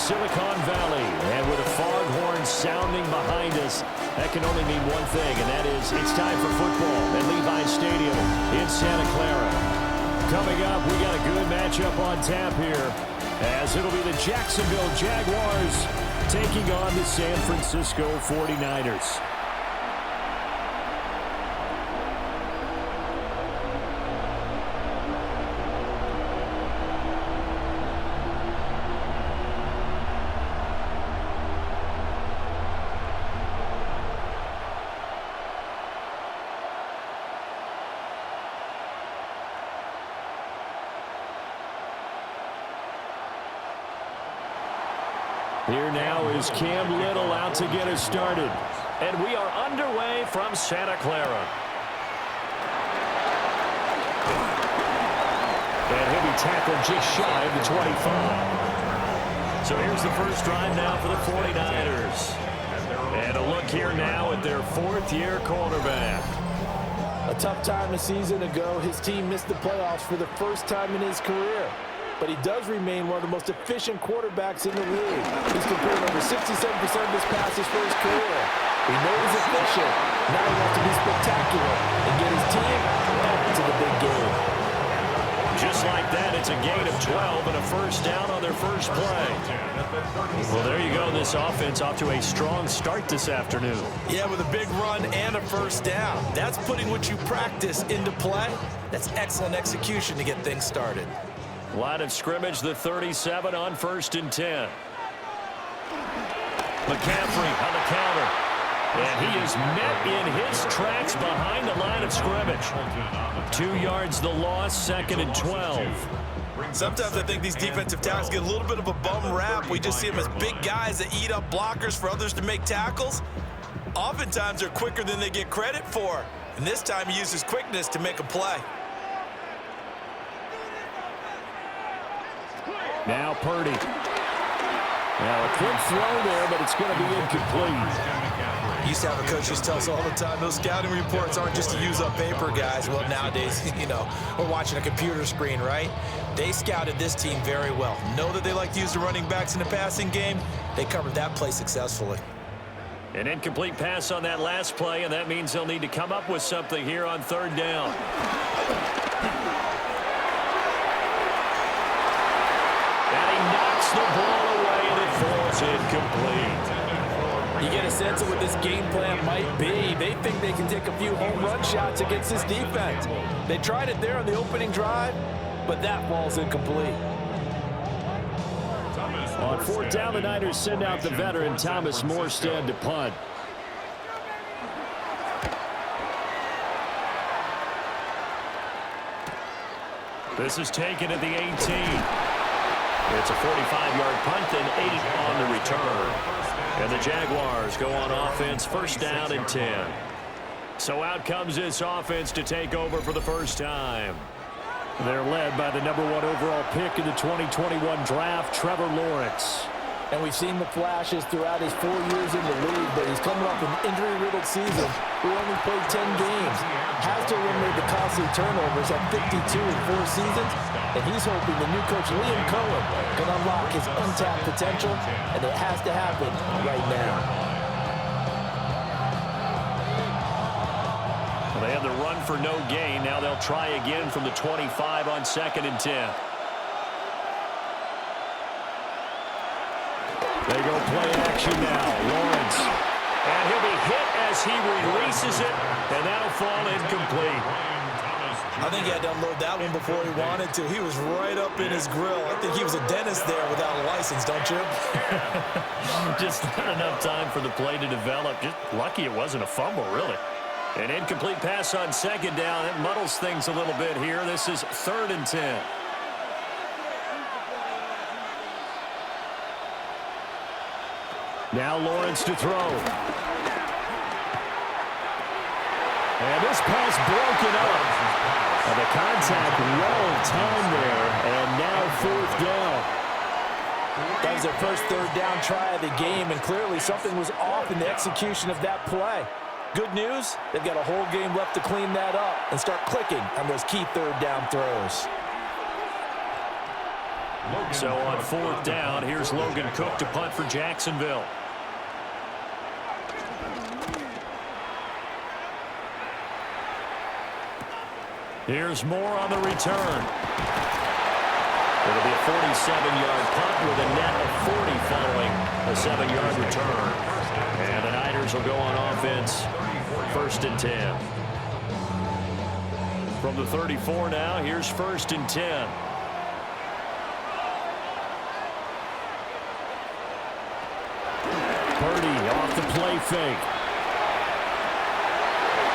Silicon Valley. And with a foghorn sounding behind us, that can only mean one thing, and that is it's time for football at Levi Stadium in Santa Clara. Coming up, we got a good matchup on tap here, as it'll be the Jacksonville Jaguars taking on the San Francisco 49ers. Here now is Cam Little out to get us started. And we are underway from Santa Clara. And he'll be tackled just shy of the 25. So here's the first drive now for the 49ers. And a look here now at their fourth-year quarterback. A tough time a season ago, his team missed the playoffs for the first time in his career. But he does remain one of the most efficient quarterbacks in the league. He's completed over 67% of his passes for his career. We know he's efficient. Now he wants to be spectacular and get his team back to the big game. Just like that, it's a gain of 12 and a first down on their first play. Well, there you go. This offense off to a strong start this afternoon. Yeah, with a big run and a first down. That's putting what you practice into play. That's excellent execution to get things started. Line of scrimmage, the 37 on 1st and 10. McCaffrey on the counter. And he is met in his tracks behind the line of scrimmage. 2 yards the loss, 2nd and 12. Sometimes I think these defensive tackles get a little bit of a bum rap. We just see them as big guys that eat up blockers for others to make tackles. Oftentimes they're quicker than they get credit for. And this time he uses quickness to make a play. Now Purdy. Now a quick throw there, but it's going to be incomplete. Used to have a coach just tell us all the time, those scouting reports aren't just to use up paper, guys. Well, nowadays, we're watching a computer screen, right? They scouted this team very well. Know that they like to use the running backs in the passing game. They covered that play successfully. An incomplete pass on that last play, and that means they'll need to come up with something here on 3rd down. The ball away, and it falls incomplete. You get a sense of what this game plan might be. They think they can take a few home run shots against this defense. They tried it there on the opening drive, but that falls incomplete. On 4th down, the Niners send out the veteran Thomas Morstead to punt. This is taken at the 18. It's a 45-yard punt and 8 on the return. And the Jaguars go on offense, 1st down and 10. So out comes this offense to take over for the first time. They're led by the #1 overall pick in the 2021 draft, Trevor Lawrence. And we've seen the flashes throughout his 4 years in the league, but he's coming off an injury-riddled season. He only played 10 games. Has to eliminate the costly turnovers at 52 in 4 seasons. And he's hoping the new coach, Liam Cohen, can unlock his untapped potential, and it has to happen right now. Well, they had the run for no gain. Now they'll try again from the 25 on 2nd and 10. They go play action now. Lawrence. And he'll be hit as he releases it, and that'll fall incomplete. I think he had to unload that one before he wanted to. He was right up in his grill. I think he was a dentist there without a license, don't you? Just not enough time for the play to develop. Just lucky it wasn't a fumble, really. An incomplete pass on 2nd down. It muddles things a little bit here. This is 3rd and 10. Now Lawrence to throw. And this pass broken up. And the contact well timed there, and now 4th down. That was their first 3rd down try of the game, and clearly something was off in the execution of that play. Good news, they've got a whole game left to clean that up and start clicking on those key 3rd down throws. So on 4th down, here's Logan Cook to punt for Jacksonville. Here's Moore on the return. It'll be a 47-yard punt with a net of 40 following a 7-yard return. And the Niners will go on offense, 1st and 10. From the 34 now, here's 1st and 10. Purdy off the play fake.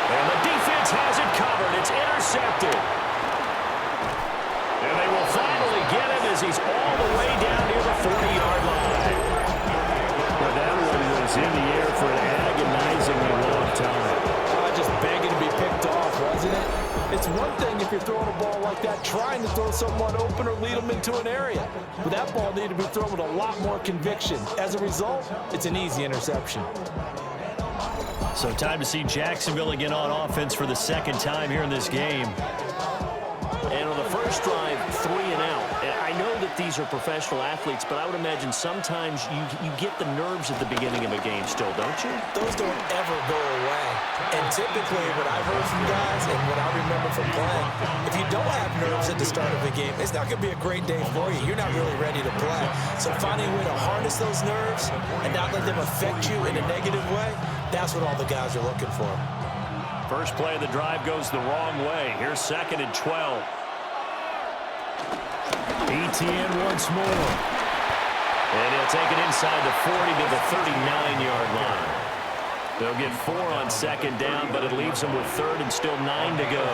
And the defense has it covered. It's intercepted. And they will finally get him as he's all the way down near the 40-yard line. But that one was in the air for an agonizingly long time. Just begging to be picked off, wasn't it? It's one thing if you're throwing a ball like that, trying to throw someone open or lead them into an area. But that ball needed to be thrown with a lot more conviction. As a result, it's an easy interception. So time to see Jacksonville again on offense for the 2nd time here in this game. And on the first drive, 3 and out. And I know that these are professional athletes, but I would imagine sometimes you get the nerves at the beginning of a game still, don't you? Those don't ever go away. And typically what I've heard from guys and what I remember from playing, if you don't have nerves at the start of a game, it's not going to be a great day for you. You're not really ready to play. So finding a way to harness those nerves and not let them affect you in a negative way, that's what all the guys are looking for. First play of the drive goes the wrong way. Here's 2nd and 12. ETN once more. And he'll take it inside the 40 to the 39-yard line. They'll get 4 on 2nd down, but it leaves them with 3rd and still 9 to go.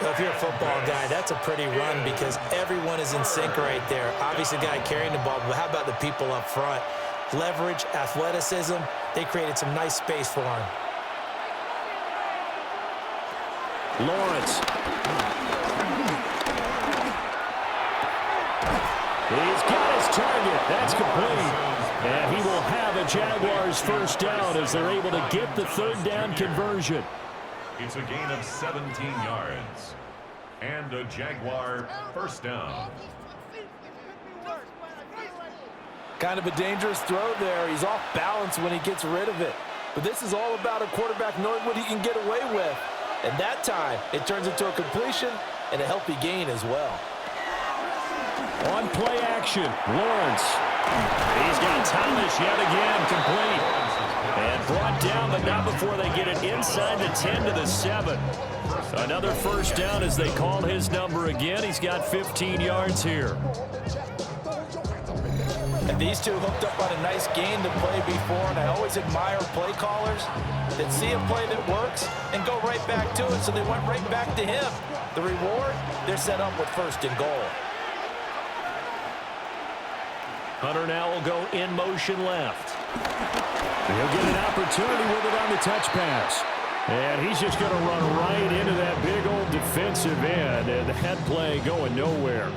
Well, if you're a football guy, that's a pretty run because everyone is in sync right there. Obviously, the guy carrying the ball, but how about the people up front? Leverage, athleticism, they created some nice space for him. Lawrence. He's got his target. That's complete. And he will have a Jaguars 1st down as they're able to get the 3rd down conversion. It's a gain of 17 yards. And a Jaguar 1st down. Kind of a dangerous throw there. He's off balance when he gets rid of it. But this is all about a quarterback knowing what he can get away with. And that time, it turns into a completion and a healthy gain as well. On play action, Lawrence. He's got Thomas yet again complete. And brought down, but not before they get it inside the 10 to the 7. Another 1st down as they call his number again. He's got 15 yards here. And these two hooked up on a nice game to play before, and I always admire play callers that see a play that works and go right back to it, so they went right back to him. The reward, they're set up with 1st and goal. Hunter now will go in motion left. He'll get an opportunity with it on the touch pass. And he's just going to run right into that big old defensive end, and that play going nowhere.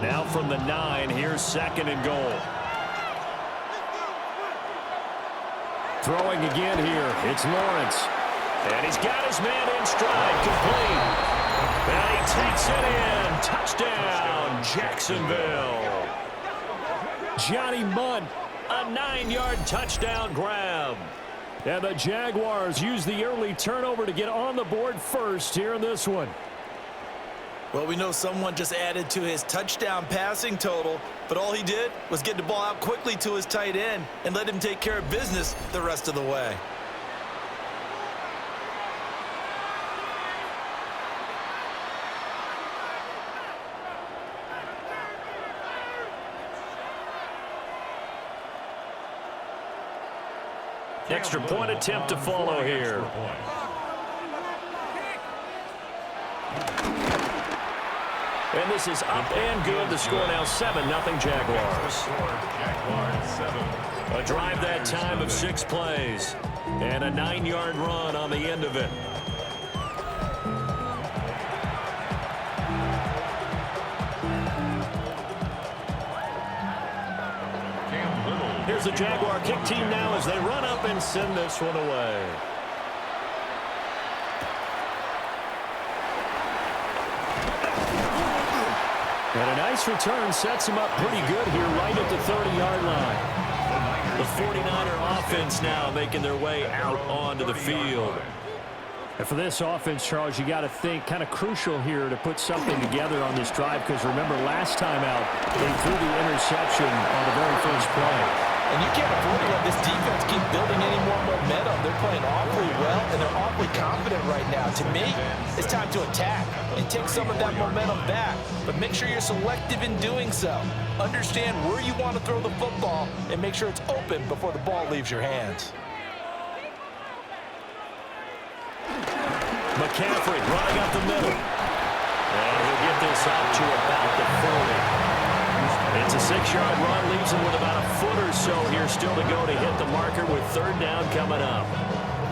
Now from the 9, here's 2nd and goal. Throwing again here, it's Lawrence. And he's got his man in stride, complete. And he takes it in. Touchdown, Jacksonville. Johnny Mundt, a 9-yard touchdown grab. And the Jaguars use the early turnover to get on the board first here in this one. Well, we know someone just added to his touchdown passing total, but all he did was get the ball out quickly to his tight end and let him take care of business the rest of the way. Extra point attempt to follow here. And this is up and good. The score now 7-0 Jaguars. A drive that time of 6 plays. And a 9-yard run on the end of it. Here's the Jaguar kick team now as they run up and send this one away. And a nice return sets him up pretty good here right at the 30-yard line. The 49er offense now making their way out onto the field. And for this offense, Charles, you got to think kind of crucial here to put something together on this drive, because remember last time out they threw the interception on the very first play. And you can't afford to let this defense keep building any more momentum. They're playing awfully well, and they're awfully confident right now. To me, it's time to attack and take some of that momentum back. But make sure you're selective in doing so. Understand where you want to throw the football and make sure it's open before the ball leaves your hands. McCaffrey running up the middle. And he'll get this up to about the 40. It's a 6-yard run, leaves him with about a foot or so here still to go to hit the marker with third down coming up.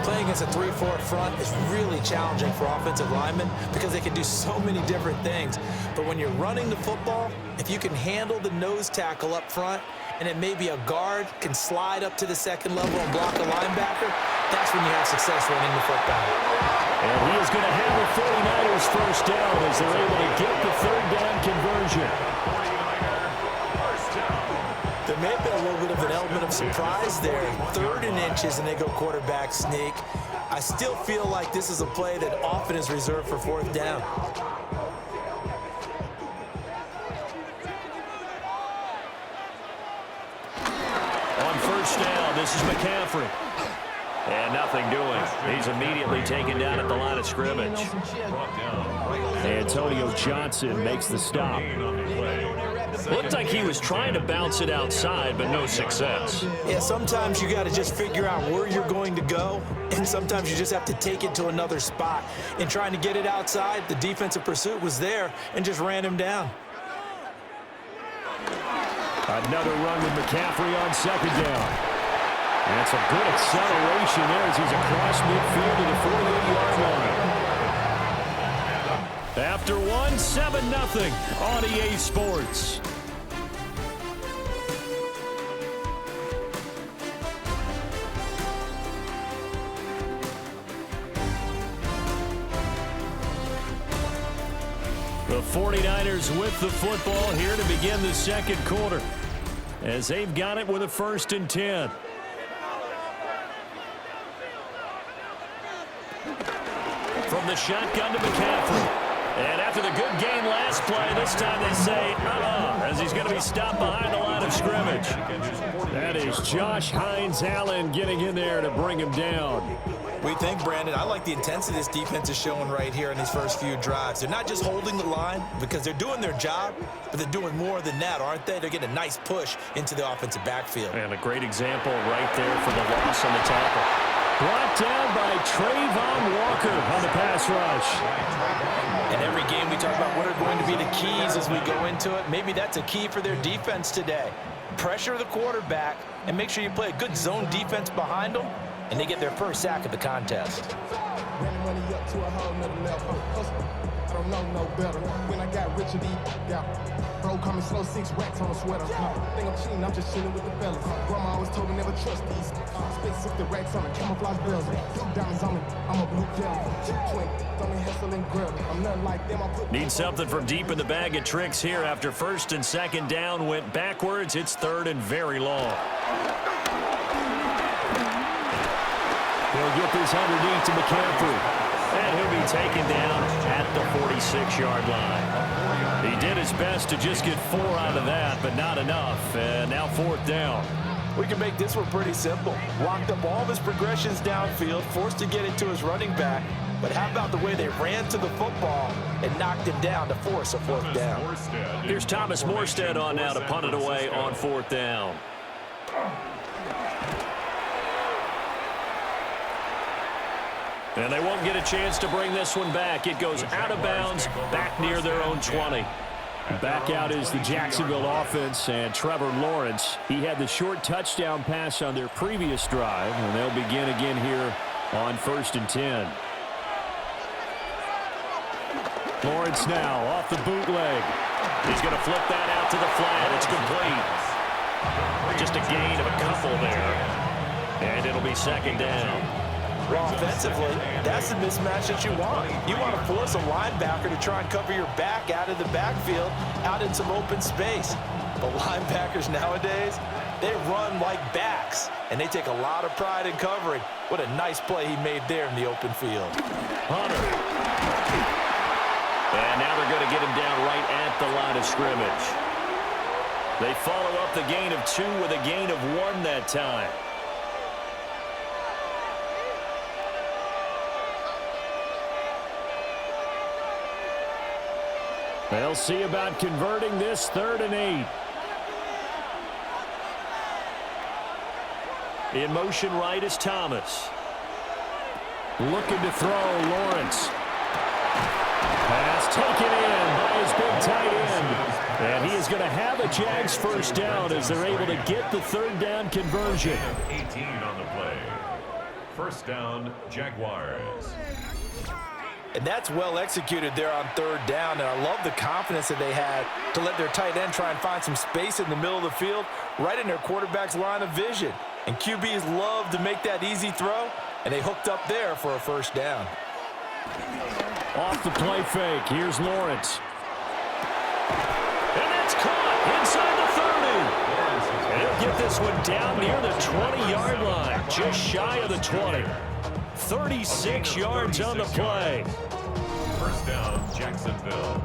Playing against a 3-4 front is really challenging for offensive linemen because they can do so many different things. But when you're running the football, if you can handle the nose tackle up front, and it may be a guard can slide up to the second level and block a linebacker, that's when you have success running the football. And he is going to have the 49ers first down as they're able to get the third down conversion. There may have been a little bit of an element of surprise there. 3rd and inches, and they go quarterback sneak. I still feel like this is a play that often is reserved for 4th down. On first down, this is McCaffrey. And nothing doing. He's immediately taken down at the line of scrimmage. Antonio Johnson makes the stop. Looked like he was trying to bounce it outside, but no success. Yeah, sometimes you got to just figure out where you're going to go, and sometimes you just have to take it to another spot. In trying to get it outside, the defensive pursuit was there and just ran him down. Another run with McCaffrey on second down. That's a good acceleration there as he's across midfield to the 48-yard line. After one, 7-0 on EA Sports. The 49ers with the football here to begin the second quarter, as they've got it with a 1st and 10. From the shotgun to McCaffrey. And after the good game last play, this time they say, as he's going to be stopped behind the line of scrimmage. That is Josh Hines-Allen getting in there to bring him down. We think, Brandon, I like the intensity this defense is showing right here in these first few drives. They're not just holding the line because they're doing their job, but they're doing more than that, aren't they? They're getting a nice push into the offensive backfield. And a great example right there for the loss on the tackle. Brought down by Trayvon Walker on the pass rush. And every game we talk about what are going to be the keys as we go into it. Maybe that's a key for their defense today. Pressure the quarterback and make sure you play a good zone defense behind them, and they get their first sack of the contest. I don't know no better. When I got rich and bro coming slow, 6 racks on a sweater. Think I'm cheating, I'm just chilling with the fellas. Grandma always told me never trust these. Spit 60 racks on the camouflage bells. Blue diamonds on me, I'm a blue devil. Twin, don't hustle and grill. I'm nothing like them. Need something from deep in the bag of tricks here after 1st and 2nd down went backwards. It's 3rd and very long. He'll get this underneath to McCaffrey. And he'll be taken down at the 46-yard line. He did his best to just get 4 out of that, but not enough. And now 4th down. We can make this one pretty simple. Locked up all of his progressions downfield, forced to get it to his running back. But how about the way they ran to the football and knocked him down to force a 4th down? Here's Thomas Morstead on now to punt it away on 4th down. And they won't get a chance to bring this one back. It goes out of bounds, back near their own 20. Back out is the Jacksonville offense, and Trevor Lawrence. He had the short touchdown pass on their previous drive, and they'll begin again here on 1st and 10. Lawrence now off the bootleg. He's going to flip that out to the flat. It's complete. Just a gain of a couple there. And it'll be 2nd down. Well, offensively, that's the mismatch that you want. You want to force a linebacker to try and cover your back out of the backfield, out in some open space. But linebackers nowadays, they run like backs, and they take a lot of pride in covering. What a nice play he made there in the open field. Hunter. And now they're going to get him down right at the line of scrimmage. They follow up the gain of 2 with a gain of 1 that time. They'll see about converting this 3rd and 8. In motion right is Thomas. Looking to throw, Lawrence. Pass taken in by his big tight end. And he is going to have a Jags first down as they're able to get the 3rd down conversion. 18 on the play. First down, Jaguars. And that's well executed there on 3rd down, and I love the confidence that they had to let their tight end try and find some space in the middle of the field, right in their quarterback's line of vision. And QBs love to make that easy throw, and they hooked up there for a first down. Off the play fake, here's Lawrence. And that's caught inside the 30. And he'll get this one down near the 20-yard line, just shy of the 20. 36 yards on the play. First down, Jacksonville.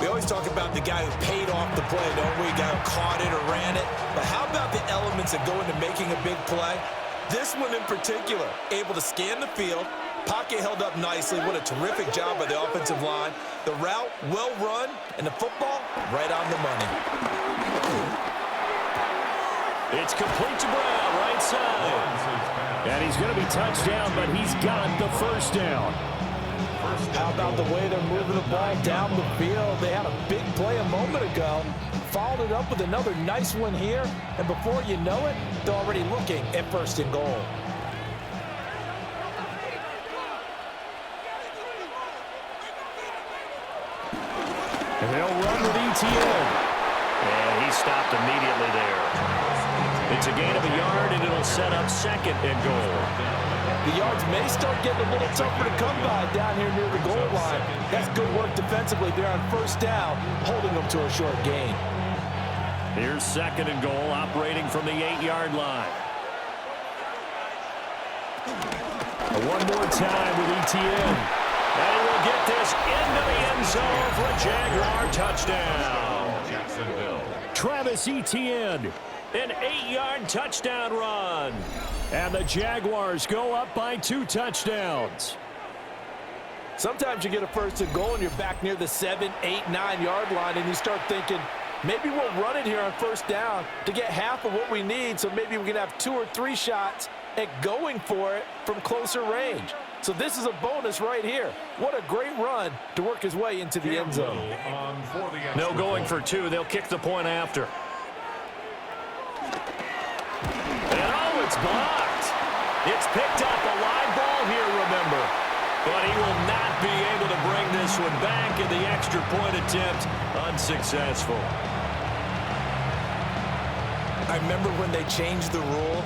We always talk about the guy who paid off the play, don't we? The guy who caught it or ran it. But how about the elements that go into making a big play? This one in particular, able to scan the field, pocket held up nicely. What a terrific job by the offensive line. The route, well run, and the football, right on the money. It's complete to Brown, right side. And he's going to be touchdown, but he's got the first down. How about the way they're moving the ball down the field? They had a big play a moment ago, followed it up with another nice one here, and before you know it, they're already looking at 1st and goal. And they'll run with ETN. And he stopped immediately there. It's a gain of a yard, and it'll set up 2nd and goal. The yards may start getting a little tougher to come by down here near the goal line. That's good work defensively there on 1st down, holding them to a short gain. Here's 2nd and goal, operating from the 8-yard line. One more time with ETN. And he will get this into the end zone for a Jaguar touchdown. Jacksonville. Travis Etienne, an 8-yard touchdown run. And the Jaguars go up by 2 touchdowns. Sometimes you get a 1st and goal and you're back near the 7, 8, 9-yard line, and you start thinking, maybe we'll run it here on 1st down to get half of what we need, so maybe we can have 2 or 3 shots at going for it from closer range. So this is a bonus right here. What a great run to work his way into the end zone. No going for 2. They'll kick the point after. And oh, it's blocked. It's picked up a live ball here, remember. But he will not be able to bring this one back, and the extra point attempt unsuccessful. I remember when they changed the rule,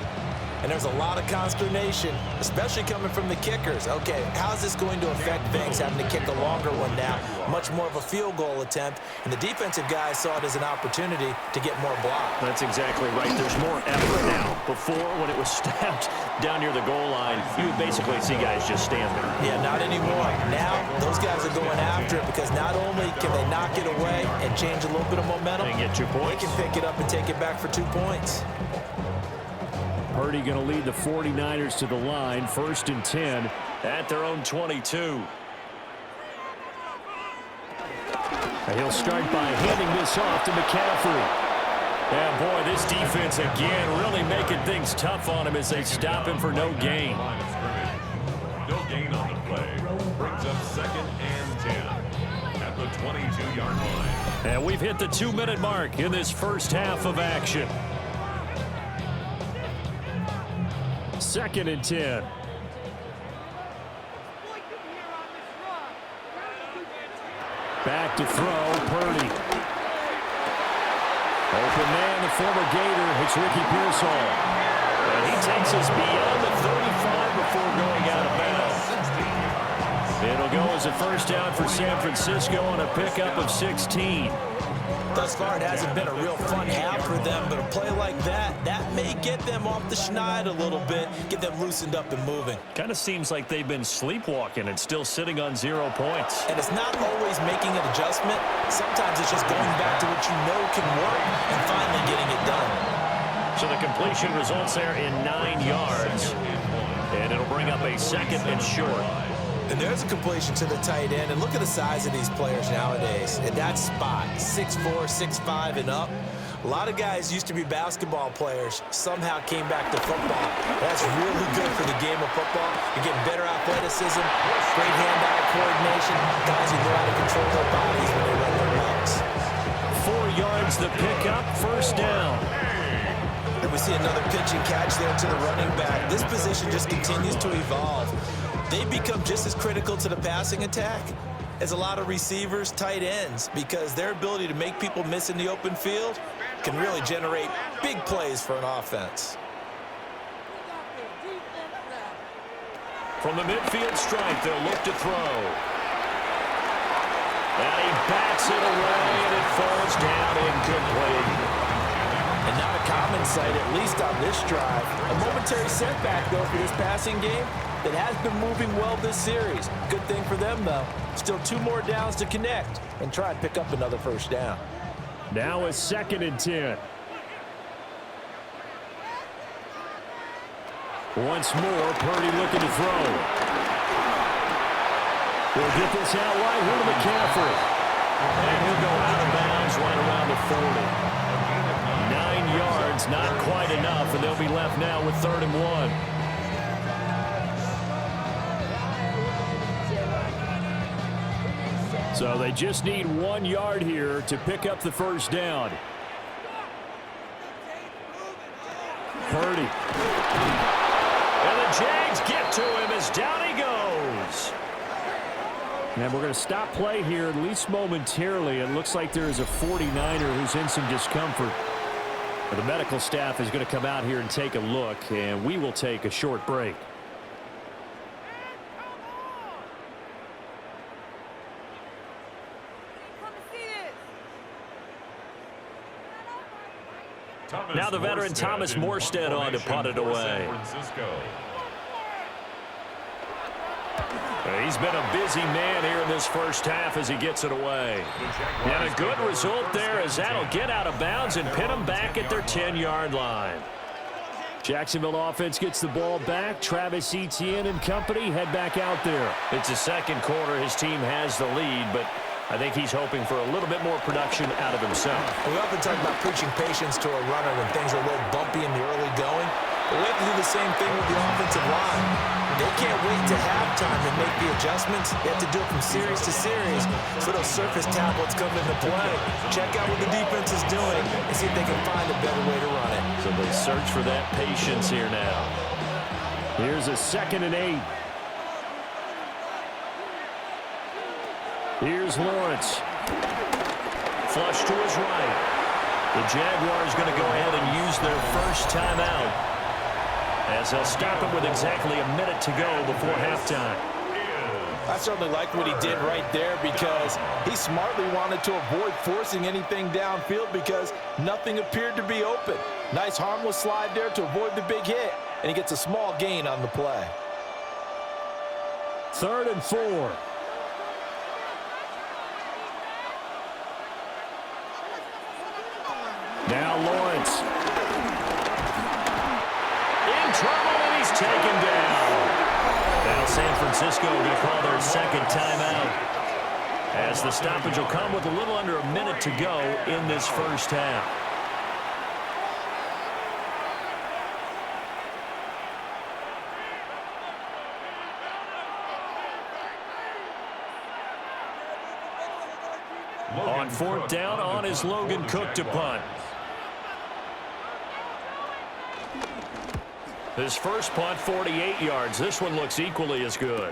and there's a lot of consternation, especially coming from the kickers. Okay, how's this going to affect things having to kick a longer one now? Much more of a field goal attempt, and the defensive guys saw it as an opportunity to get more block. That's exactly right. There's more effort now. Before, when it was snapped down near the goal line, you would basically see guys just stand there. Yeah, not anymore. Now, those guys are going after it because not only can they knock it away and change a little bit of momentum, They get 2 points. they can pick it up and take it back for 2 points. Purdy going to lead the 49ers to the line, 1st and 10 at their own 22. And he'll start by handing this off to McCaffrey. And boy, this defense again really making things tough on him as they stop him for no gain. Line of scrimmage. No gain on the play. Brings up 2nd and 10 at the 22-yard line. And we've hit the 2-minute mark in this first half of action. 2nd and 10. Back to throw, Purdy. Open man, the former Gator. It's Ricky Pearsall. And he takes us beyond the 35 before going out of bounds. It'll go as a first down for San Francisco on a pickup of 16. Thus far, it hasn't been a real fun half for them, but a play like that may get them off the schneid a little bit, get them loosened up and moving. Kind of seems like they've been sleepwalking and still sitting on 0 points. And it's not always making an adjustment. Sometimes it's just going back to what you know can work and finally getting it done. So the completion results there in 9 yards, and it'll bring up a 2nd and short. And there's a completion to the tight end. And look at the size of these players nowadays. At that spot, 6'4", 6'5", and up. A lot of guys used to be basketball players, somehow came back to football. That's really good for the game of football. You're getting better athleticism, great hand-eye coordination, guys who know how to control their bodies when they run their routes. 4 yards the pickup, first down. And we see another pitch and catch there to the running back. This position just continues to evolve. They become just as critical to the passing attack as a lot of receivers, tight ends, because their ability to make people miss in the open field can really generate big plays for an offense. From the midfield stripe, they'll look to throw. And he bats it away, and it falls down incomplete. And not a common sight, at least on this drive. A momentary setback, though, for this passing game that has been moving well this series. Good thing for them, though. Still 2 more downs to connect and try and pick up another first down. Now a 2nd and 10. Once more, Purdy looking to throw. We'll get this out wide here to McCaffrey. And he'll go out of bounds right around the 40. 9 yards, not quite enough, and they'll be left now with 3rd and 1. So they just need 1 yard here to pick up the first down. Purdy. And the Jags get to him as down he goes. And we're going to stop play here, at least momentarily. It looks like there is a 49er who's in some discomfort. But the medical staff is going to come out here and take a look, and we will take a short break. Now the veteran Thomas Morstead on to punt it away. He's been a busy man here in this first half as he gets it away. And a good result there as that'll get out of bounds and pin them back at their 10-yard line. Jacksonville offense gets the ball back. Travis Etienne and company head back out there. It's the second quarter. His team has the lead, but I think he's hoping for a little bit more production out of himself. We often talk about preaching patience to a runner when things are a little bumpy in the early going. But we have to do the same thing with the offensive line. They can't wait to halftime to make the adjustments. They have to do it from series to series. So those surface tablets come into play. Check out what the defense is doing and see if they can find a better way to run it. So they search for that patience here now. Here's a 2nd and 8. Here's Lawrence. Flush to his right. The Jaguars going to go ahead and use their first timeout, as they'll stop it with exactly a minute to go before halftime. I certainly like what he did right there because he smartly wanted to avoid forcing anything downfield because nothing appeared to be open. Nice harmless slide there to avoid the big hit, and he gets a small gain on the play. 3rd and 4. Now Lawrence. In trouble, and he's taken down. Now San Francisco going to call their 2nd timeout, as the stoppage will come with a little under a minute to go in this first half. On 4th down, on is Logan Cook to punt. His first punt, 48 yards. This one looks equally as good.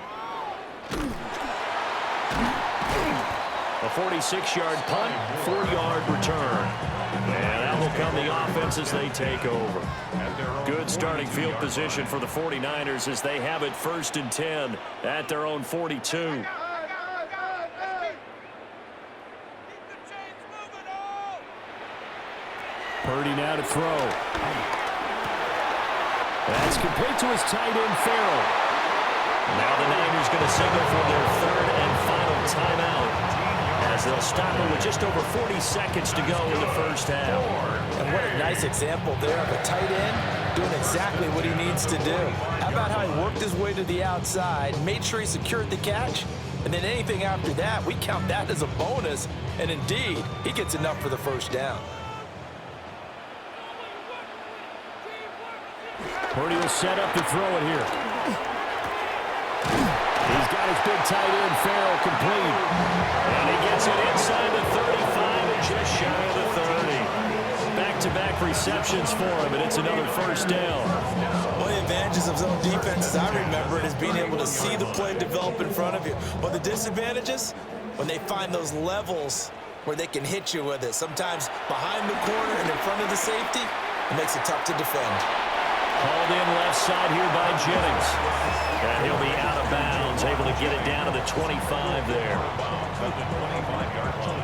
A 46-yard punt, 4-yard return. And that will come the offense as they take over. Good starting field position for the 49ers as they have it 1st and 10 at their own 42. Purdy now to throw. That's complete to his tight end, Farrell. Now the Niners going to signal for their 3rd and final timeout as they'll stop it with just over 40 seconds to go in the first half. And what a nice example there of a tight end doing exactly what he needs to do. How about how he worked his way to the outside, made sure he secured the catch, and then anything after that, we count that as a bonus. And indeed, he gets enough for the first down. Purdy will set up to throw it here. He's got his big tight end, Farrell, complete. And he gets it inside the 35 and just shy of the 30. Back-to-back receptions for him, and it's another first down. One of the advantages of zone defense, as I remember it, is being able to see the play develop in front of you. But the disadvantages, when they find those levels where they can hit you with it, sometimes behind the corner and in front of the safety, it makes it tough to defend. Called in left side here by Jennings. And he'll be out of bounds, able to get it down to the 25 there. At the 25-yard line.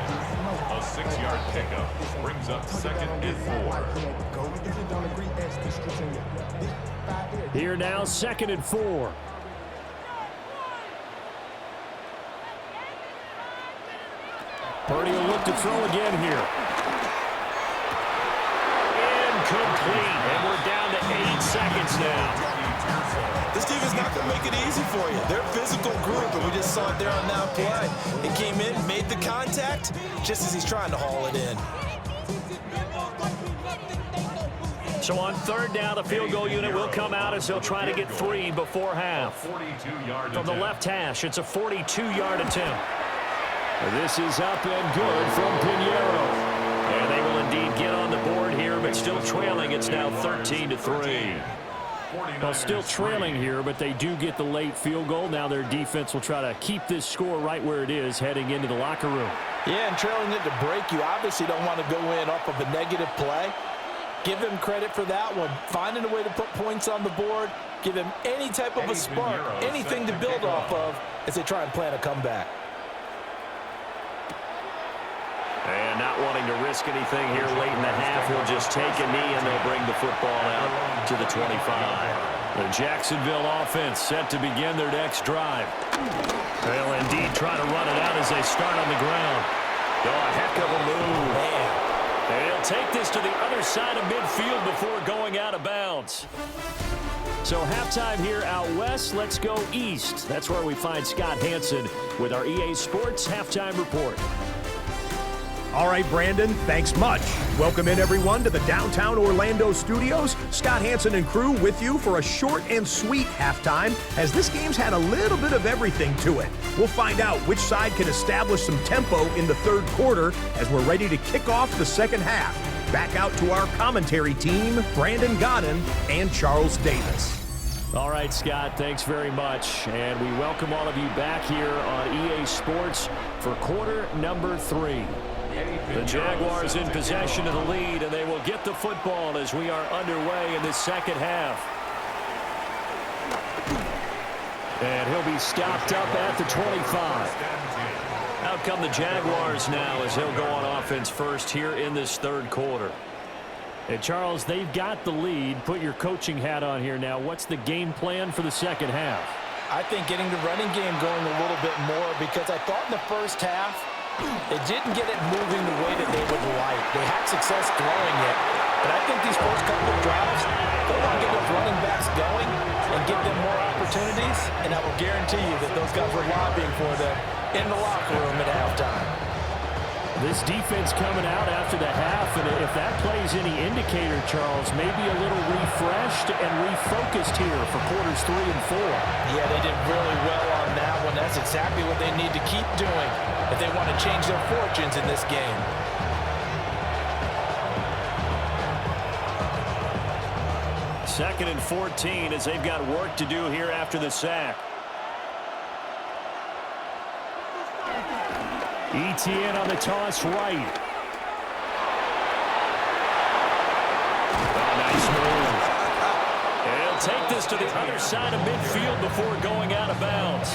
A 6-yard pickup brings up 2nd and 4. Here now, 2nd and 4. Purdy will look to throw again here. Incomplete, and we're down to 8 seconds now. This team is not going to make it easy for you. They're a physical group, and we just saw it there on that play. He came in, made the contact, just as he's trying to haul it in. So on 3rd down, the field goal unit will come out as they'll try to get 3 before half. From the left hash, it's a 42-yard attempt. This is up and good from Pinheiro. And they will indeed get on the board here, but still trailing. It's now 13-3. Well, still trailing here, but they do get the late field goal. Now their defense will try to keep this score right where it is heading into the locker room. Yeah, and trailing it to break, you obviously don't want to go in off of a negative play. Give him credit for that one. Finding a way to put points on the board, give him any type of a spark, anything to build off of as they try and plan a comeback. And not wanting to risk anything here late in the half, he'll just take a knee and they'll bring the football out to the 25. The Jacksonville offense set to begin their next drive. They'll indeed try to run it out as they start on the ground. Oh, a heck of a move. And he'll take this to the other side of midfield before going out of bounds. So halftime here out west, let's go east. That's where we find Scott Hansen with our EA Sports Halftime Report. All right, Brandon, thanks much. Welcome in, everyone, to the downtown Orlando studios. Scott Hansen and crew with you for a short and sweet halftime, as this game's had a little bit of everything to it. We'll find out which side can establish some tempo in the 3rd quarter as we're ready to kick off the 2nd half. Back out to our commentary team, Brandon Godden and Charles Davis. All right, Scott, thanks very much. And we welcome all of you back here on EA Sports for quarter number 3. The Jaguars in possession of the lead, and they will get the football as we are underway in the 2nd half. And he'll be stopped up at the 25. Out come the Jaguars now as he'll go on offense first here in this 3rd quarter. And Charles, they've got the lead. Put your coaching hat on here now. What's the game plan for the 2nd half? I think getting the running game going a little bit more, because I thought in the first half, they didn't get it moving the way that they would like. They had success throwing it. But I think these first couple of drives, they want to get those running backs going and give them more opportunities. And I will guarantee you that those guys were lobbying for them in the locker room at halftime. This defense coming out after the half, and if that plays any indicator, Charles, maybe a little refreshed and refocused here for quarters 3 and 4. Yeah, they did really well on that one. That's exactly what they need to keep doing if they want to change their fortunes in this game. Second and 14 as they've got work to do here after the sack. ETN on the toss right. Oh, nice move. And he'll take this to the other side of midfield before going out of bounds.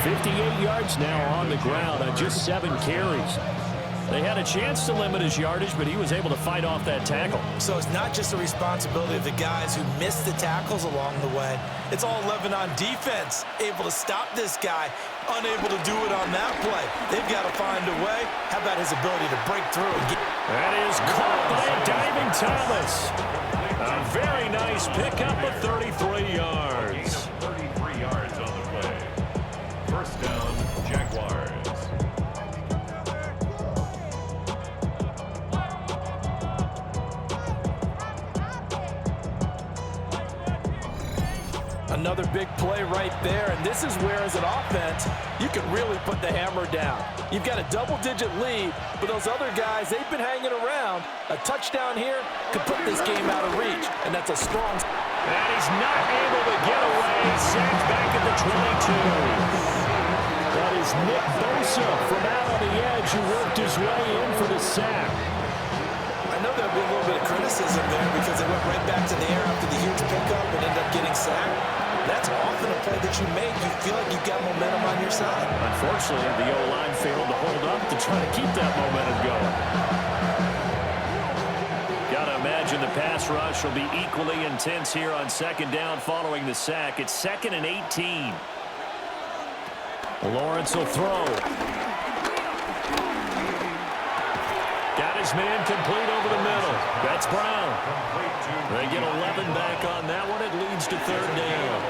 58 yards now on the ground on just 7 carries. They had a chance to limit his yardage, but he was able to fight off that tackle. So it's not just the responsibility of the guys who missed the tackles along the way. It's all Lebanon defense, able to stop this guy, unable to do it on that play. They've got to find a way. How about his ability to break through and get... That is caught by a diving Thomas. A very nice pickup of 33 yards. 33 yards on the play. First down, Jaguars. Another big play right there, and this is where, as an offense, you can really put the hammer down. You've got a double-digit lead, but those other guys, they've been hanging around. A touchdown here could put this game out of reach, and that's a strong... And he's not able to get away. Sacked back at the 22. That is Nick Bosa from out on the edge who worked his way in for the sack. I know there'll be a little bit of criticism there because they went right back to the air after the huge pickup and ended up getting sacked. That's often a play that you make. You feel like you've got momentum on your side. Unfortunately, the O-line failed to hold up to try to keep that momentum going. Got to imagine the pass rush will be equally intense here on second down following the sack. It's 2nd and 18. Lawrence will throw. Got his man complete over the middle. That's Brown. They get 11 back on that one. It leads to 3rd down.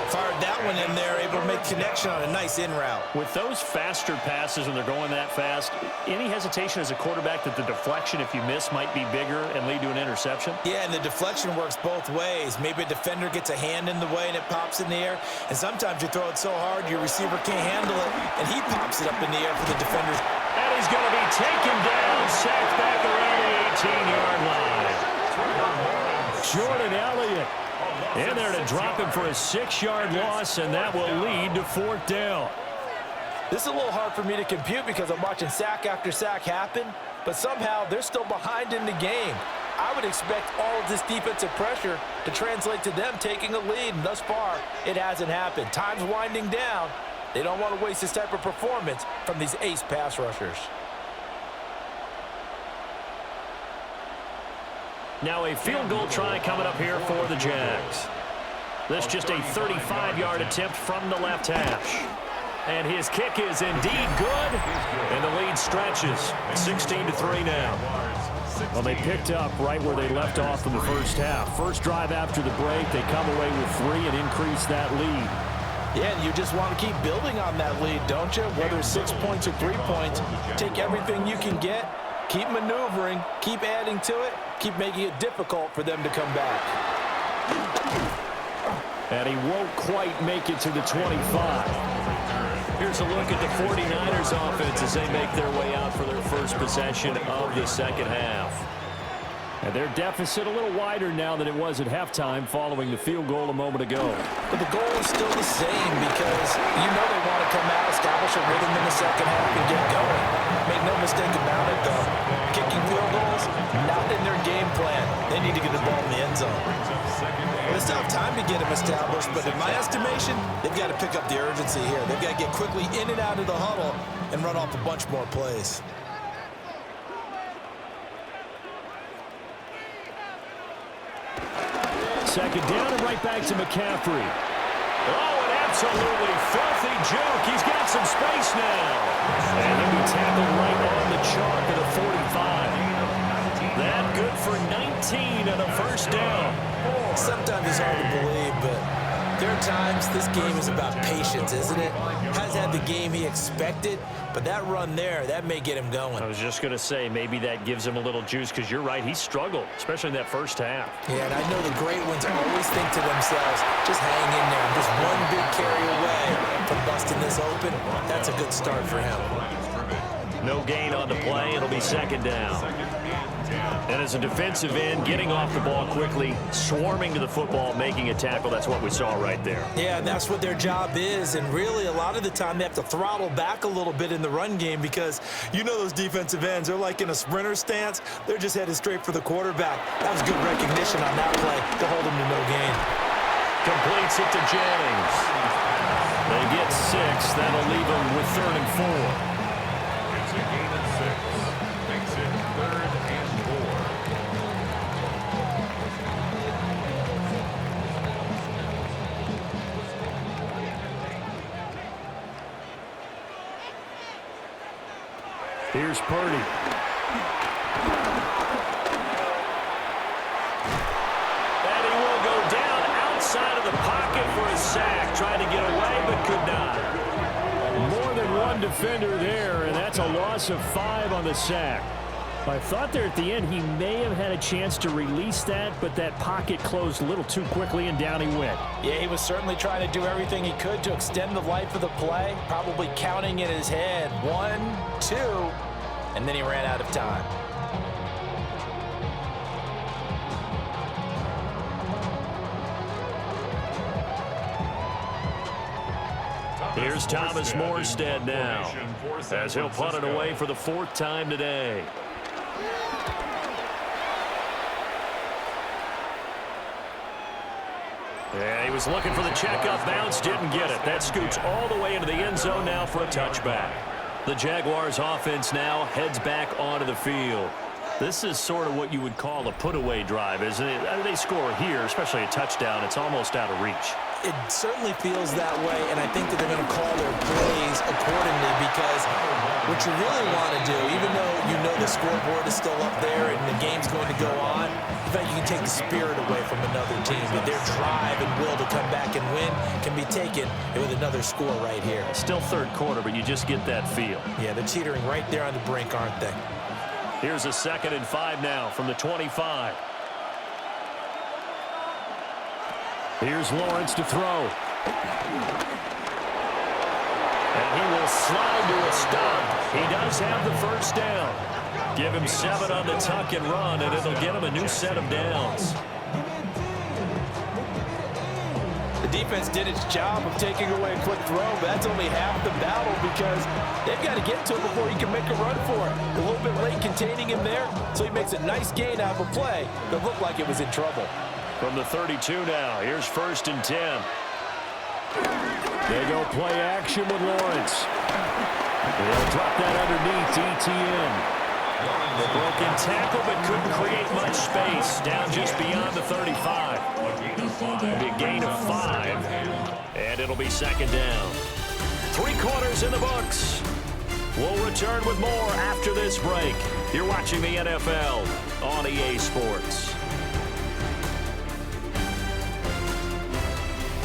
Fired that one in there, able to make connection on a nice in route. With those faster passes when they're going that fast, any hesitation as a quarterback that the deflection, if you miss, might be bigger and lead to an interception? Yeah, and the deflection works both ways. Maybe a defender gets a hand in the way and it pops in the air. And sometimes you throw it so hard your receiver can't handle it, and he pops it up in the air for the defenders. And he's going to be taken down, sacked back around the 18-yard line. Jordan Elliott in there to drop him for a 6-yard loss, and that will lead to 4th down. This is a little hard for me to compute because I'm watching sack after sack happen, but somehow they're still behind in the game. I would expect all of this defensive pressure to translate to them taking a lead, and thus far, it hasn't happened. Time's winding down. They don't want to waste this type of performance from these ace pass rushers. Now a field goal try coming up here for the Jags. This just a 35-yard attempt from the left hash. And his kick is indeed good, and the lead stretches. 16-3 now. Well, they picked up right where they left off in the first half. First drive after the break, they come away with 3 and increase that lead. Yeah, and you just want to keep building on that lead, don't you? Whether it's 6 points or 3 points, take everything you can get, keep maneuvering, keep adding to it, keep making it difficult for them to come back. And he won't quite make it to the 25. Here's a look at the 49ers offense as they make their way out for their first possession of the second half. And their deficit a little wider now than it was at halftime following the field goal a moment ago. But the goal is still the same because you know they want to come out, establish a rhythm in the second half, and get going. Make no mistake about it, though. Kicking field goals, not in their game plan. They need to get the ball in the end zone. Well, they still have time to get them established, but in my estimation, they've got to pick up the urgency here. They've got to get quickly in and out of the huddle and run off a bunch more plays. Second down and right back to McCaffrey. Oh, an absolutely filthy juke. He's got some space now. And he'll be tackled right on the chalk at a 45. That good for 19 and a first down. Sometimes it's hard to believe, but there are times this game is about patience, isn't it? Hasn't had the game he expected, but that run there, that may get him going. I was just going to say, maybe that gives him a little juice because you're right, he struggled, especially in that first half. Yeah, and I know the great ones always think to themselves, just hang in there. Just one big carry away from busting this open. That's a good start for him. No gain on the play. It'll be second down. And as a defensive end, getting off the ball quickly, swarming to the football, making a tackle, that's what we saw right there. Yeah, that's what their job is, and really a lot of the time they have to throttle back a little bit in the run game because you know those defensive ends, they're like in a sprinter stance. They're just headed straight for the quarterback. That was good recognition on that play to hold him to no gain. Completes it to Jennings. They get 6. That'll leave them with 3rd and 4. It's a gain of 6. Makes it 3rd and 4. Here's Purdy. And he will go down outside of the pocket for a sack. Trying to get away, but could not. More than one defender there, and that's a loss of 5 on the sack. I thought there at the end he may have had a chance to release that, but that pocket closed a little too quickly, and down he went. Yeah, he was certainly trying to do everything he could to extend the life of the play, probably counting in his head 1, 2, and then he ran out of time. Here's Thomas Morstead now, as he'll punt it away for the 4th time today. Yeah, he was looking for the checkup bounce, didn't get it. That scoots all the way into the end zone now for a touchback. The Jaguars offense now heads back onto the field. This is sort of what you would call a put-away drive, isn't it? They score here, especially a touchdown. It's almost out of reach. It certainly feels that way, and I think that they're going to call their plays accordingly because what you really want to do, even though you know the scoreboard is still up there and the game's going to go on, in fact, you can take the spirit away from another team. And their drive and will to come back and win can be taken with another score right here. Still 3rd quarter, but you just get that feel. Yeah, they're teetering right there on the brink, aren't they? Here's a 2nd and 5 now from the 25. Here's Lawrence to throw. And he will slide to a stop. He does have the 1st down. Give him 7 on the tuck and run, and it'll get him a new set of downs. The defense did its job of taking away a quick throw, but that's only half the battle because they've got to get to him before he can make a run for it. A little bit late containing him there, so he makes a nice gain out of a play that looked like it was in trouble. From the 32 now, here's 1st and 10. They go play action with Lawrence. They'll drop that underneath to ETN. The broken tackle, but couldn't create much space. Down just beyond the 35. Big gain of 5. And it'll be 2nd down. 3 quarters in the books. We'll return with more after this break. You're watching the NFL on EA Sports.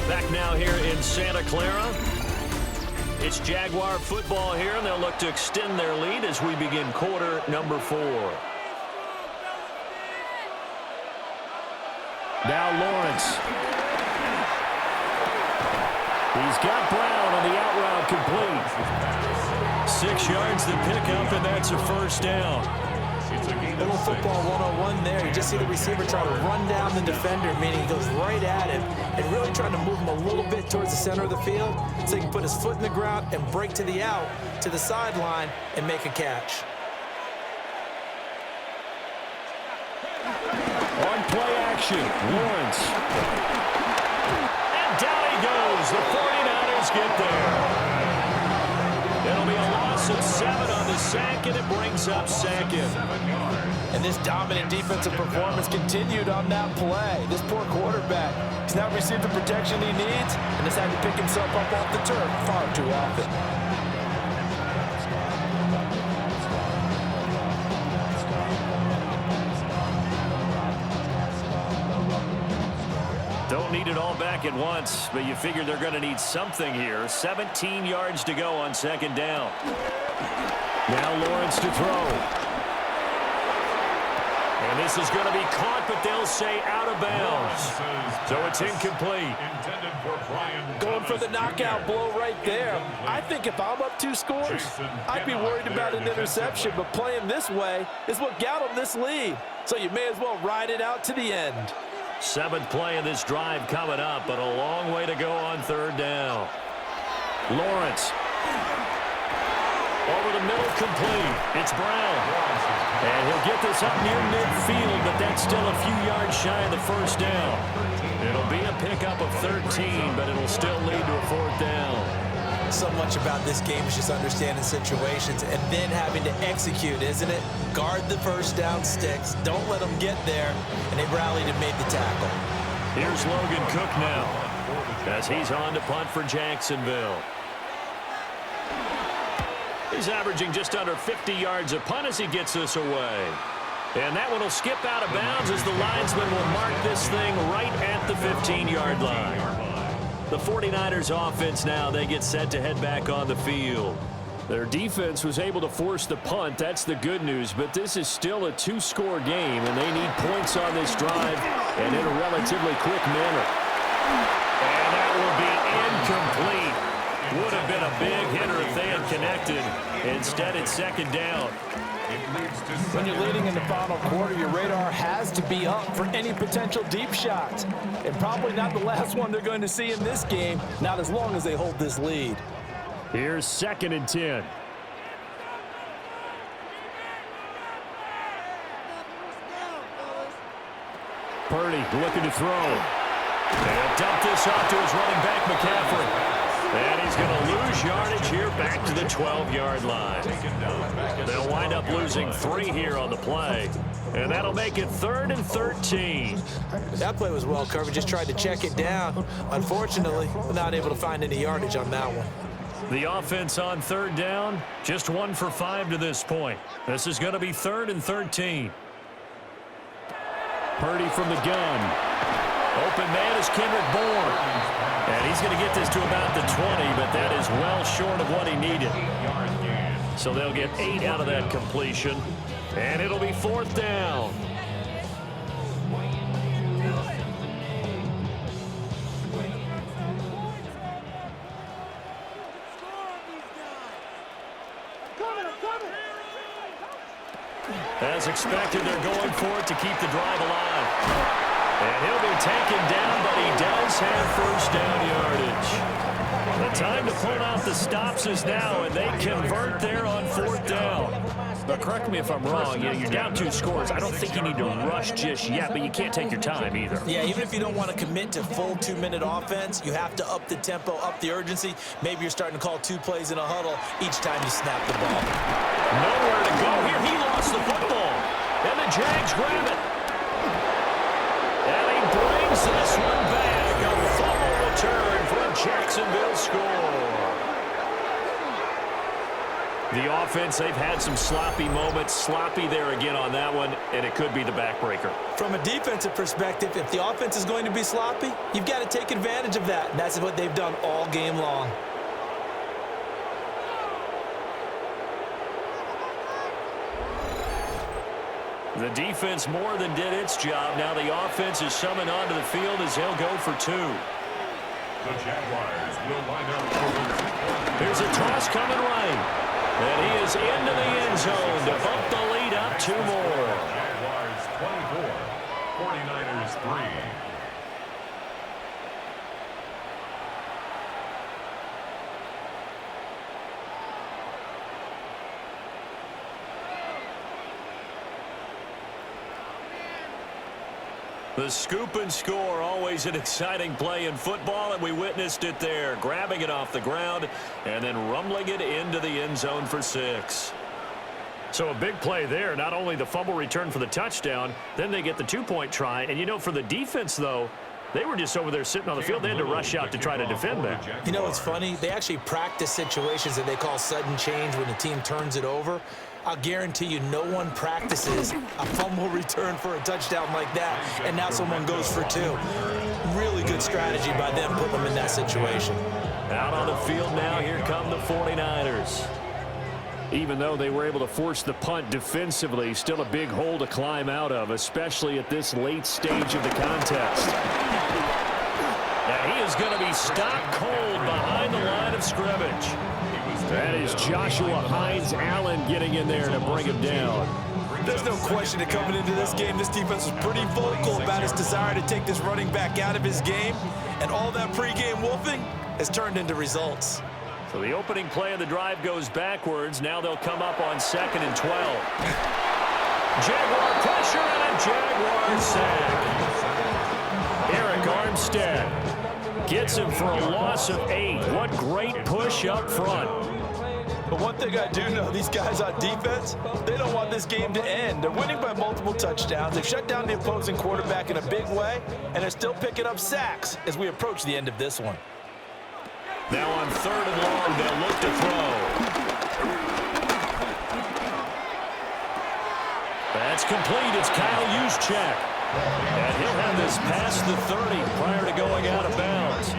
Back now here in Santa Clara. It's Jaguar football here, and they'll look to extend their lead as we begin quarter number 4. Now Lawrence. He's got Brown on the out route complete. 6 yards to pick up, and that's a 1st down. A little football 101 there. You just see the receiver try to run down the defender, meaning he goes right at him and really trying to move him a little bit towards the center of the field so he can put his foot in the ground and break to the out, to the sideline, and make a catch. On play action, Lawrence. And down he goes. The 49ers get there. It'll be a loss of 7 on the sack, and it brings up 2nd. And this dominant defensive performance continued on that play. This poor quarterback has not received the protection he needs and has had to pick himself up off the turf far too often. Don't need it all back at once, but you figure they're going to need something here. 17 yards to go on 2nd down. Now Lawrence to throw. And this is going to be caught, but they'll say out of bounds. So it's incomplete. Going for the knockout blow right there. I think if I'm up 2 scores, I'd be worried about an interception, but playing this way is what got them this lead. So you may as well ride it out to the end. 7th play of this drive coming up, but a long way to go on 3rd down. Lawrence. Over the middle, complete. It's Brown. And he'll get this up near midfield, but that's still a few yards shy of the 1st down. It'll be a pickup of 13, but it'll still lead to a 4th down. So much about this game is just understanding situations and then having to execute, isn't it? Guard the 1st down sticks. Don't let them get there. And they rallied and made the tackle. Here's Logan Cook now as he's on to punt for Jacksonville. He's averaging just under 50 yards a punt as he gets this away. And that one will skip out of bounds as the linesman will mark this thing right at the 15-yard line. The 49ers offense now, they get set to head back on the field. Their defense was able to force the punt. That's the good news. But this is still a 2-score game, and they need points on this drive and in a relatively quick manner. And that will be incomplete. Would have been a big hitter if they had connected. Instead, it's 2nd down. When you're leading in the final quarter, your radar has to be up for any potential deep shots. And probably not the last one they're going to see in this game, not as long as they hold this lead. Here's 2nd and 10. Purdy looking to throw. And he'll dump this off to his running back, McCaffrey. And he's going to lose yardage here back to the 12-yard line. They'll wind up losing 3 here on the play. And that'll make it 3rd and 13. That play was well covered. Just tried to check it down. Unfortunately, not able to find any yardage on that one. The offense on 3rd down, just 1 for 5 to this point. This is going to be 3rd and 13. Purdy from the gun. Open man is Kendrick Bourne. And he's going to get this to about the 20, but that is well short of what he needed. So they'll get 8 out of that completion, and it'll be 4th down. As expected, they're going for it to keep the drive alive. And he'll be taken down, but he does have 1st down yardage. The time to pull out the stops is now, and they convert there on 4th down. But correct me if I'm wrong, you're down 2 scores. I don't think you need to rush just yet, but you can't take your time either. Yeah, even if you don't want to commit to full 2-minute offense, you have to up the tempo, up the urgency. Maybe you're starting to call 2 plays in a huddle each time you snap the ball. Nowhere to go here. He lost the football. And the Jags grab it. And he brings this one back. A fumble return for a Jacksonville score. The offense, they've had some sloppy moments. Sloppy there again on that one, and it could be the backbreaker. From a defensive perspective, if the offense is going to be sloppy, you've got to take advantage of that. And that's what they've done all game long. The defense more than did its job. Now the offense is summoned onto the field as they'll go for 2. The Jaguars will line up. Here's a toss coming right. And he is into the end zone to bump the lead up 2 more. Jaguars 24, 49ers 3. The scoop and score, always an exciting play in football, and we witnessed it there. Grabbing it off the ground and then rumbling it into the end zone for 6. So a big play there. Not only the fumble return for the touchdown, then they get the 2-point try. And, you know, for the defense, though, they were just over there sitting on the field. They had to rush out to try to defend that. You know what's funny? They actually practice situations that they call sudden change when the team turns it over. I'll guarantee you no one practices a fumble return for a touchdown like that, and now someone goes for 2. Really good strategy by them putting them in that situation. Out on the field now, here come the 49ers. Even though they were able to force the punt defensively, still a big hole to climb out of, especially at this late stage of the contest. And he is going to be stopped cold behind the line of scrimmage. That is Joshua Hines Allen getting in there to bring him down. There's no question that coming into this game, this defense was pretty vocal about its desire to take this running back out of his game. And all that pregame wolfing has turned into results. So the opening play of the drive goes backwards. Now they'll come up on 2nd and 12. Jaguar pressure and a Jaguar sack. Eric Armstead gets him for a loss of 8. What great push up front. But one thing I do know, these guys on defense, they don't want this game to end. They're winning by multiple touchdowns. They've shut down the opposing quarterback in a big way, and they're still picking up sacks as we approach the end of this one. Now on 3rd and long, they'll look to throw. That's complete. It's Kyle Juszczyk. And he'll have this past the 30 prior to going out of bounds.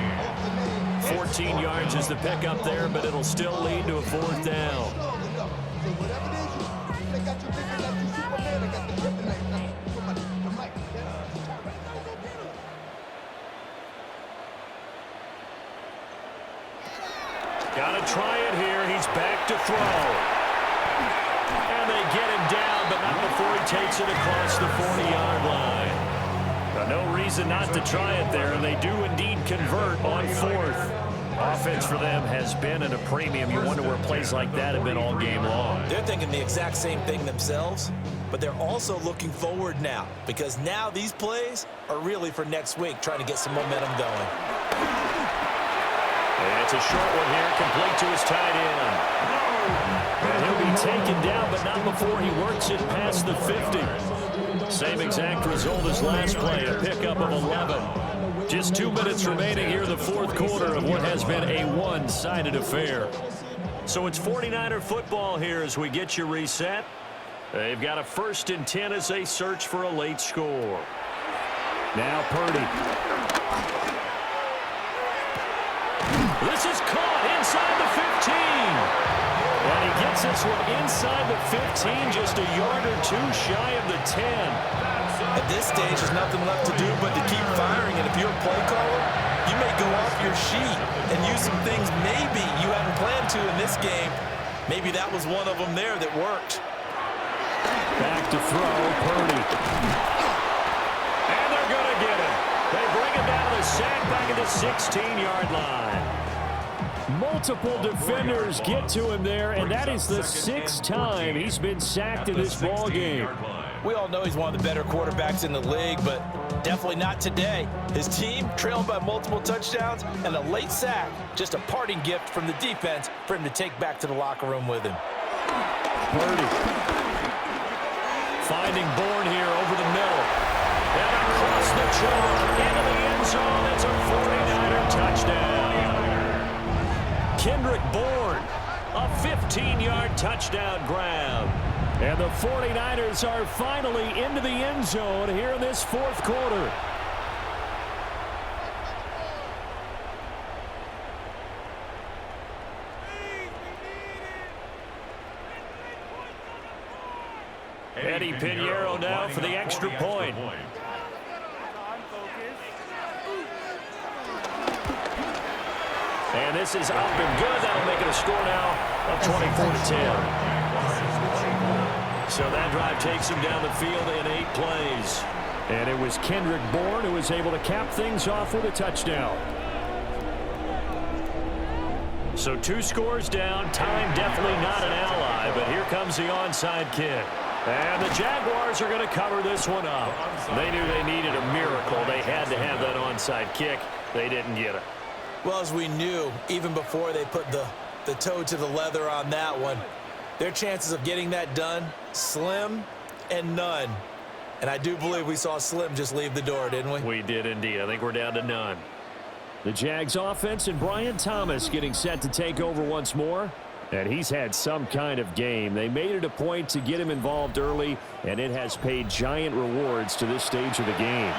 14 yards is the pickup there, but it'll still lead to a 4th down. Got to try it here. He's back to throw. And they get him down, but not before he takes it across the 40-yard line. Now, no reason not to try it there, and they do indeed convert on 4th. Offense for them has been at a premium. You wonder where plays like that have been all game long. They're thinking the exact same thing themselves, but they're also looking forward now, because now these plays are really for next week, trying to get some momentum going. And it's a short one here, complete to his tight end. And he'll be taken down, but not before he works it past the 50. Same exact result as last play, a pickup of 11. Just 2 minutes remaining here in the 4th quarter of what has been a one-sided affair. So it's 49er football here as we get you reset. They've got a 1st and 10 as they search for a late score. Now Purdy. This is caught inside the 15. And he gets this one inside the 15, just a yard or 2 shy of the 10. At this stage, there's nothing left to do but to keep firing. And if you're a play caller, you may go off your sheet and use some things maybe you hadn't planned to in this game. Maybe that was one of them there that worked. Back to throw, Purdy. And they're going to get him. They bring him down to the sack back at the 16-yard line. Multiple defenders get to him there, and that is the 6th time he's been sacked in this ball game. We all know he's one of the better quarterbacks in the league, but definitely not today. His team trailing by multiple touchdowns and a late sack, just a parting gift from the defense for him to take back to the locker room with him. Purdy finding Bourne here over the middle. And across the chalk into the end zone. That's a 49er touchdown. Kendrick Bourne, a 15-yard touchdown grab. And the 49ers are finally into the end zone here in this 4th quarter. Eddie Pinheiro now for the extra point. And this is up and good. That'll make it a score now of 24-10. So that drive takes him down the field in 8 plays. And it was Kendrick Bourne who was able to cap things off with a touchdown. So 2 scores down. Time definitely not an ally, but here comes the onside kick. And the Jaguars are going to cover this one up. They knew they needed a miracle. They had to have that onside kick. They didn't get it. Well, as we knew, even before they put the toe to the leather on that one, their chances of getting that done, slim and none. And I do believe we saw Slim just leave the door, didn't we? We did indeed. I think we're down to none. The Jags offense and Brian Thomas getting set to take over once more. And he's had some kind of game. They made it a point to get him involved early, and it has paid giant rewards to this stage of the game.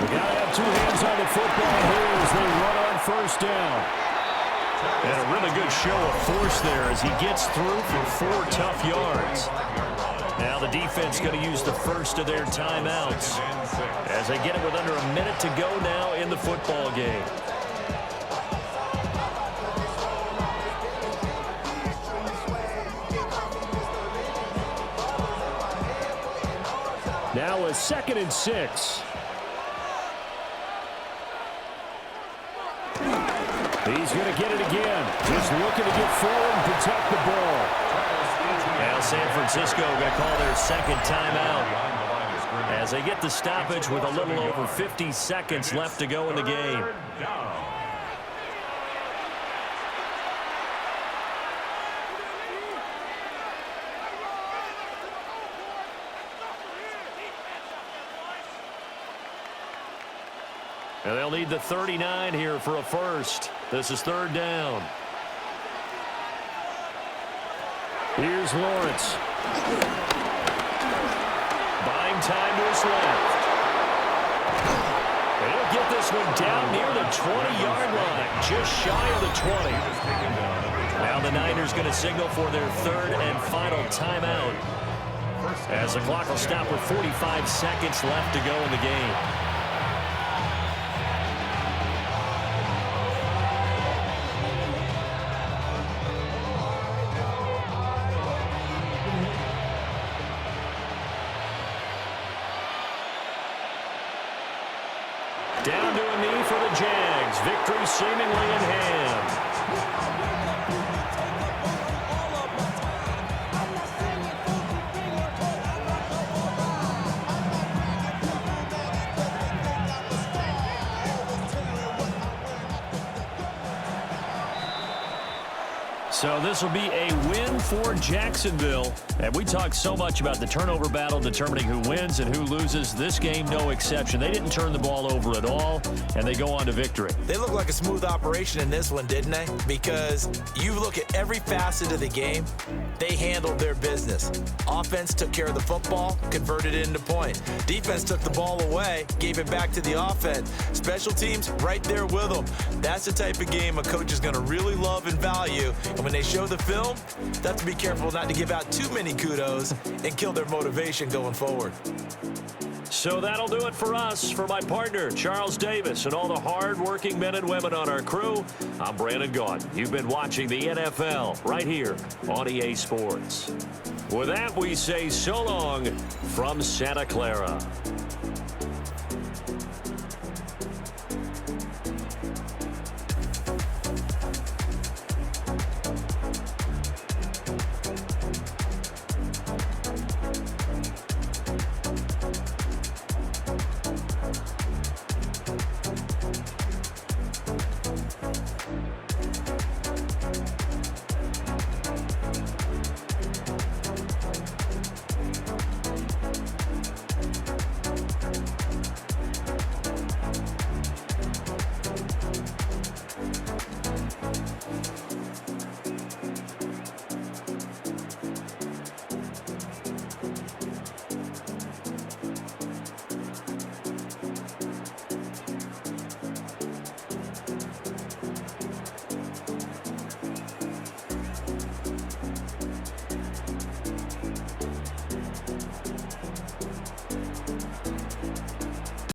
We got to have 2 hands on the football here as they run on 1st down. And a really good show of force there as he gets through for 4 tough yards. Now the defense going to use the first of their timeouts as they get it with under a minute to go now in the football game. Now a 2nd and 6. He's going to get it again. Just looking to get forward and protect the ball. Now San Francisco going to call their 2nd timeout as they get the stoppage with a little over 50 seconds left to go in the game. And they'll need the 39 here for a first. This is 3rd down. Here's Lawrence. Buying time to his left. And he'll get this one down near the 20-yard line, just shy of the 20. Now the Niners going to signal for their 3rd and final timeout as the clock will stop with 45 seconds left to go in the game. Down to a knee for the Jags. Victory seemingly in hand. So this will be a win for Jacksonville. And we talked so much about the turnover battle determining who wins and who loses. This game, no exception. They didn't turn the ball over at all, and they go on to victory. They look like a smooth operation in this one, didn't they? Because you look at every facet of the game, they handled their business. Offense took care of the football, converted it into point. Defense took the ball away, gave it back to the offense. Special teams right there with them. That's the type of game a coach is going to really love and value. And when they show the film, they have to be careful not to give out too many kudos and kill their motivation going forward. So that'll do it for us. For my partner, Charles Davis, and all the hard-working men and women on our crew, I'm Brandon Gaudin. You've been watching the NFL right here on EA Sports. With that, we say so long from Santa Clara.